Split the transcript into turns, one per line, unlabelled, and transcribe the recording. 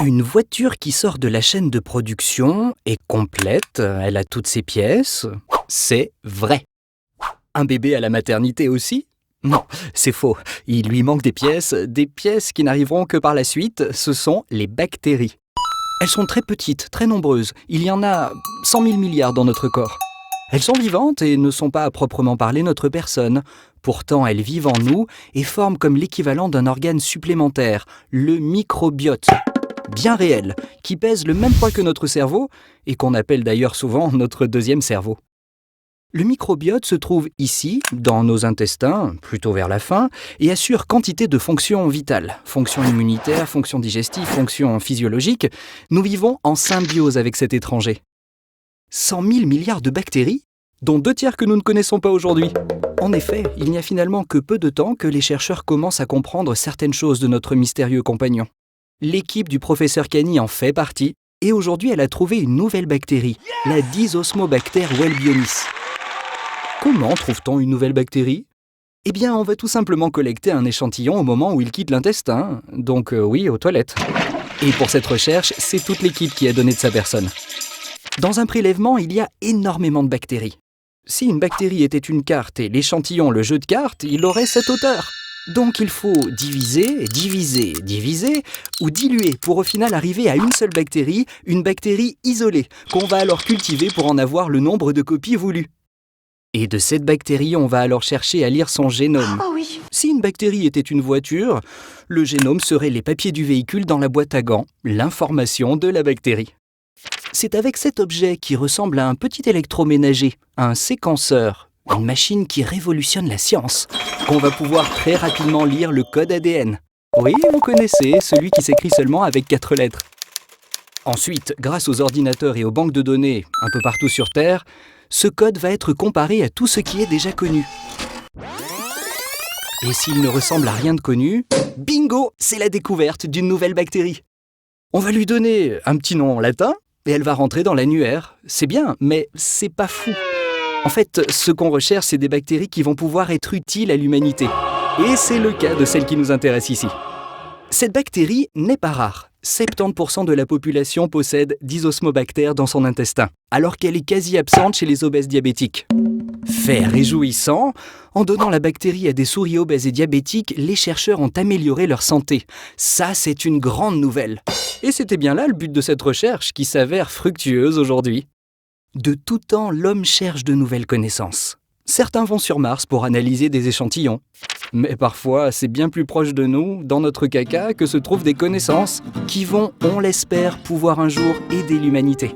Une voiture qui sort de la chaîne de production est complète, elle a toutes ses pièces. C'est vrai. Un bébé à la maternité aussi? Non, c'est faux. Il lui manque des pièces qui n'arriveront que par la suite, ce sont les bactéries. Elles sont très petites, très nombreuses. Il y en a 100 000 milliards dans notre corps. Elles sont vivantes et ne sont pas à proprement parler notre personne. Pourtant, elles vivent en nous et forment comme l'équivalent d'un organe supplémentaire, le microbiote. Bien réel, qui pèse le même poids que notre cerveau et qu'on appelle d'ailleurs souvent notre deuxième cerveau. Le microbiote se trouve ici, dans nos intestins, plutôt vers la fin, et assure quantité de fonctions vitales. Fonctions immunitaires, fonctions digestives, fonctions physiologiques. Nous vivons en symbiose avec cet étranger. 100 000 milliards de bactéries, dont 2/3 que nous ne connaissons pas aujourd'hui. En effet, il n'y a finalement que peu de temps que les chercheurs commencent à comprendre certaines choses de notre mystérieux compagnon. L'équipe du professeur Cani en fait partie, et aujourd'hui elle a trouvé une nouvelle bactérie, la Dysosmobacter welbionis. Comment trouve-t-on une nouvelle bactérie? Eh bien, on va tout simplement collecter un échantillon au moment où il quitte l'intestin, donc oui, aux toilettes. Et pour cette recherche, c'est toute l'équipe qui a donné de sa personne. Dans un prélèvement, il y a énormément de bactéries. Si une bactérie était une carte et l'échantillon le jeu de cartes, il aurait cette hauteur. Donc il faut diviser, diviser, diviser, ou diluer pour au final arriver à une seule bactérie, une bactérie isolée, qu'on va alors cultiver pour en avoir le nombre de copies voulues. Et de cette bactérie, on va alors chercher à lire son génome.
Oh oui.
Si une bactérie était une voiture, le génome serait les papiers du véhicule dans la boîte à gants, l'information de la bactérie. C'est avec cet objet qui ressemble à un petit électroménager, un séquenceur, une machine qui révolutionne la science, qu'on va pouvoir très rapidement lire le code ADN. Oui, vous connaissez, celui qui s'écrit seulement avec 4 lettres. Ensuite, grâce aux ordinateurs et aux banques de données un peu partout sur Terre, ce code va être comparé à tout ce qui est déjà connu. Et s'il ne ressemble à rien de connu, bingo, c'est la découverte d'une nouvelle bactérie. On va lui donner un petit nom en latin et elle va rentrer dans l'annuaire. C'est bien, mais c'est pas fou. En fait, ce qu'on recherche, c'est des bactéries qui vont pouvoir être utiles à l'humanité. Et c'est le cas de celle qui nous intéresse ici. Cette bactérie n'est pas rare. 70% de la population possède Dysosmobacter dans son intestin, alors qu'elle est quasi absente chez les obèses diabétiques. Fait réjouissant, en donnant la bactérie à des souris obèses et diabétiques, les chercheurs ont amélioré leur santé. Ça, c'est une grande nouvelle. Et c'était bien là le but de cette recherche qui s'avère fructueuse aujourd'hui. De tout temps, l'homme cherche de nouvelles connaissances. Certains vont sur Mars pour analyser des échantillons. Mais parfois, c'est bien plus proche de nous, dans notre caca, que se trouvent des connaissances qui vont, on l'espère, pouvoir un jour aider l'humanité.